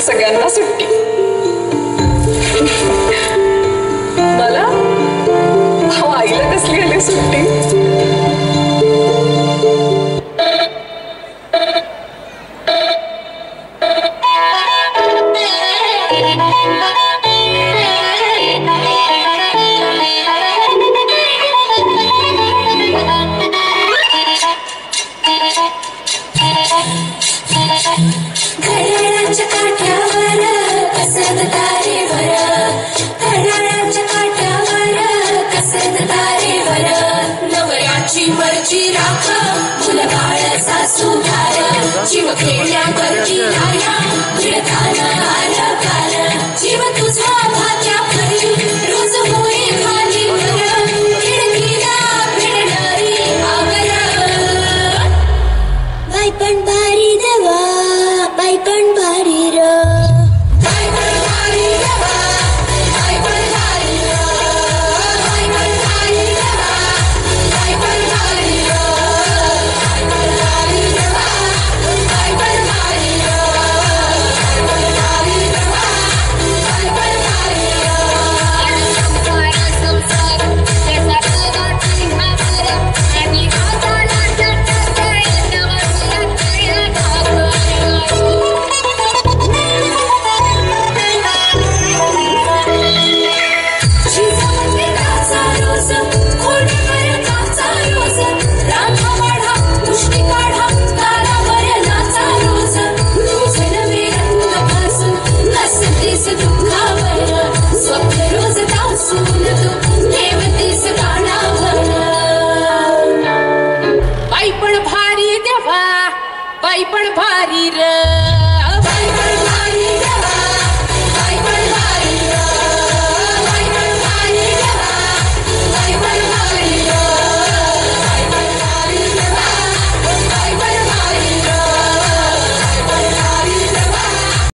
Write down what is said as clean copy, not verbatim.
सगळ्यांना सुट्टी. मला आईला कसली आली सुट्टी. घड्याळाच्या काठ्यावर कसरत तारेवर, घड्याळाच्या काठ्यावर कसरत तारेवर, नवऱ्याची मर्जी राख मुलबाळ सासू घाल, जीव खेळण्यावरती राया भिडताना आलं काल, जीव तुझा भात्या फरी रोज होई खाली भर, खिडकीला भिडणारी आगर. बाई पण भारी देवा, बाई पण भारी र, बाई पण भारी देवा, बाई पण भारी र, बाई पण भारी देवा, बाई पण भारी र, बाई पण भारी देवा, बाई पण भारी र, बाई पण भारी देवा, बाई पण भारी बाई पण भारी देवा, बाई पण भारी र.